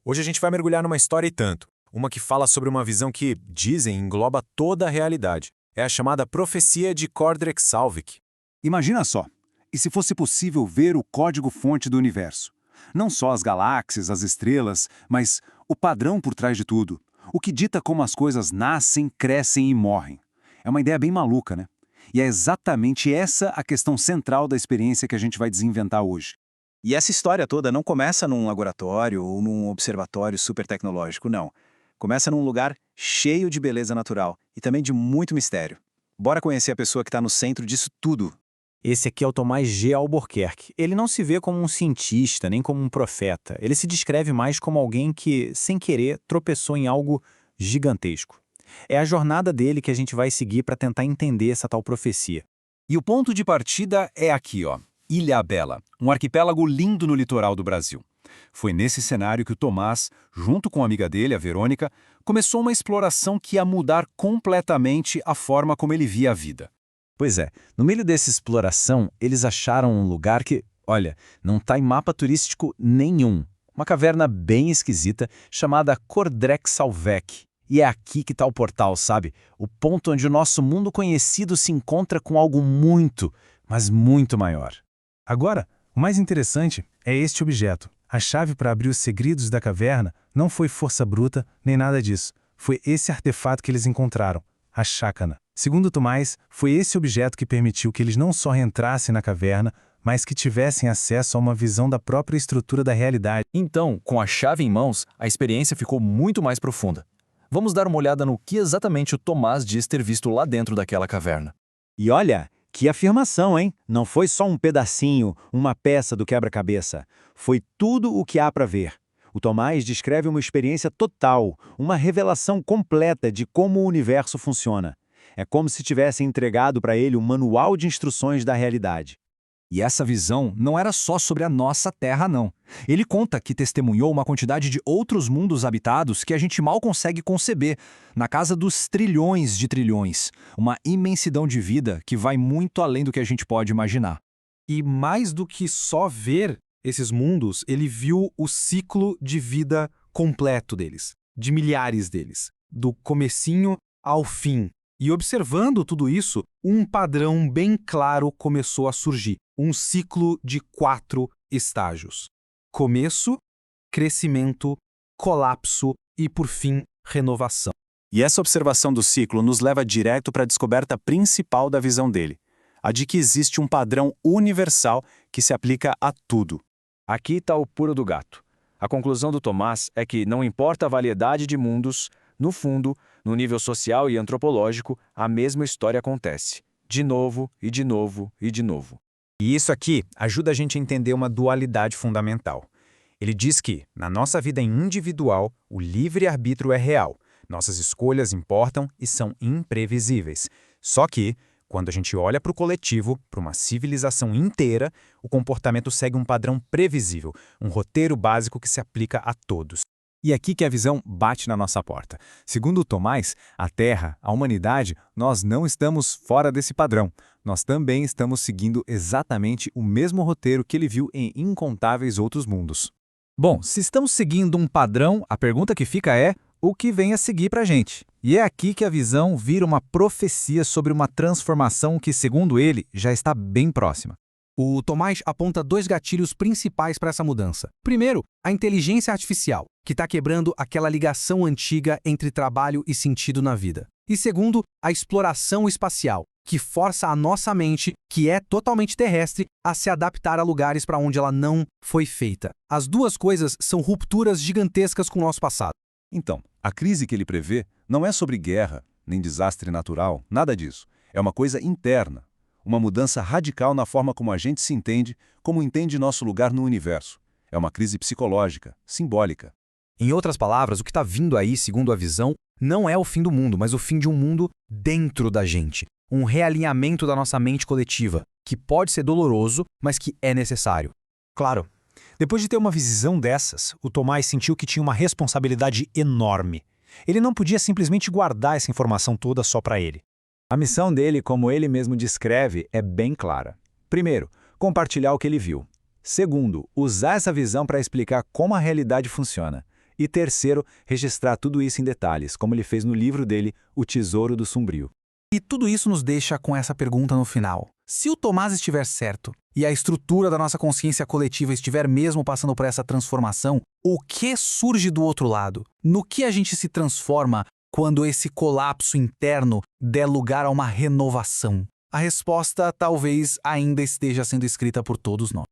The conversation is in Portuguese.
Hoje a gente vai mergulhar numa história e tanto, uma que fala sobre uma visão que, dizem, engloba toda a realidade. É a chamada Profecia de Kordreck-Salvik. Imagina só, e se fosse possível ver o código-fonte do universo? Não só as galáxias, as estrelas, mas o padrão por trás de tudo. O que dita como as coisas nascem, crescem e morrem. É uma ideia bem maluca, né? E é exatamente essa a questão central da experiência que a gente vai desinventar hoje. E essa história toda não começa num laboratório ou num observatório super tecnológico, não. Começa num lugar cheio de beleza natural e também de muito mistério. Bora conhecer a pessoa que está no centro disso tudo. Esse aqui é o Tomás G. Albuquerque. Ele não se vê como um cientista, nem como um profeta. Ele se descreve mais como alguém que, sem querer, tropeçou em algo gigantesco. É a jornada dele que a gente vai seguir para tentar entender essa tal profecia. E o ponto de partida é aqui, ó. Ilhabela, um arquipélago lindo no litoral do Brasil. Foi nesse cenário que o Tomás, junto com a amiga dele, a Verônica, começou uma exploração que ia mudar completamente a forma como ele via a vida. Pois é, no meio dessa exploração, eles acharam um lugar que, olha, não está em mapa turístico nenhum. Uma caverna bem esquisita chamada Kordreck-Salvek. E é aqui que está o portal, sabe? O ponto onde o nosso mundo conhecido se encontra com algo muito, mas muito maior. Agora, o mais interessante é este objeto. A chave para abrir os segredos da caverna não foi força bruta nem nada disso. Foi esse artefato que eles encontraram, a chácana. Segundo Tomás, foi esse objeto que permitiu que eles não só entrassem na caverna, mas que tivessem acesso a uma visão da própria estrutura da realidade. Então, com a chave em mãos, a experiência ficou muito mais profunda. Vamos dar uma olhada no que exatamente o Tomás diz ter visto lá dentro daquela caverna. E olha, que afirmação, hein? Não foi só um pedacinho, uma peça do quebra-cabeça. Foi tudo o que há para ver. O Tomás descreve uma experiência total, uma revelação completa de como o universo funciona. É como se tivessem entregado para ele um manual de instruções da realidade. E essa visão não era só sobre a nossa Terra, não. Ele conta que testemunhou uma quantidade de outros mundos habitados que a gente mal consegue conceber, na casa dos trilhões de trilhões. Uma imensidão de vida que vai muito além do que a gente pode imaginar. E mais do que só ver esses mundos, ele viu o ciclo de vida completo deles, de milhares deles, do comecinho ao fim. E observando tudo isso, um padrão bem claro começou a surgir. Um ciclo de 4 estágios: começo, crescimento, colapso e, por fim, renovação. E essa observação do ciclo nos leva direto para a descoberta principal da visão dele, a de que existe um padrão universal que se aplica a tudo. Aqui está o pulo do gato. A conclusão do Tomás é que não importa a variedade de mundos, no fundo, no nível social e antropológico, a mesma história acontece. De novo, e de novo, e de novo. E isso aqui ajuda a gente a entender uma dualidade fundamental. Ele diz que, na nossa vida individual, o livre-arbítrio é real. Nossas escolhas importam e são imprevisíveis. Só que, quando a gente olha para o coletivo, para uma civilização inteira, o comportamento segue um padrão previsível, um roteiro básico que se aplica a todos. E aqui que a visão bate na nossa porta. Segundo Tomás, a Terra, a humanidade, nós não estamos fora desse padrão. Nós também estamos seguindo exatamente o mesmo roteiro que ele viu em incontáveis outros mundos. Bom, se estamos seguindo um padrão, a pergunta que fica é: o que vem a seguir para a gente? E é aqui que a visão vira uma profecia sobre uma transformação que, segundo ele, já está bem próxima. O Tomás aponta 2 gatilhos principais para essa mudança. Primeiro, a inteligência artificial, que está quebrando aquela ligação antiga entre trabalho e sentido na vida. E segundo, a exploração espacial, que força a nossa mente, que é totalmente terrestre, a se adaptar a lugares para onde ela não foi feita. As duas coisas são rupturas gigantescas com o nosso passado. Então, a crise que ele prevê não é sobre guerra, nem desastre natural, nada disso. É uma coisa interna. Uma mudança radical na forma como a gente se entende, como entende nosso lugar no universo. É uma crise psicológica, simbólica. Em outras palavras, o que está vindo aí, segundo a visão, não é o fim do mundo, mas o fim de um mundo dentro da gente. Um realinhamento da nossa mente coletiva, que pode ser doloroso, mas que é necessário. Claro, depois de ter uma visão dessas, o Tomás sentiu que tinha uma responsabilidade enorme. Ele não podia simplesmente guardar essa informação toda só para ele. A missão dele, como ele mesmo descreve, é bem clara. Primeiro, compartilhar o que ele viu. Segundo, usar essa visão para explicar como a realidade funciona. E terceiro, registrar tudo isso em detalhes, como ele fez no livro dele, O Tesouro do Sombrio. E tudo isso nos deixa com essa pergunta no final. Se o Tomás estiver certo e a estrutura da nossa consciência coletiva estiver mesmo passando por essa transformação, o que surge do outro lado? No que a gente se transforma quando esse colapso interno der lugar a uma renovação? A resposta talvez ainda esteja sendo escrita por todos nós.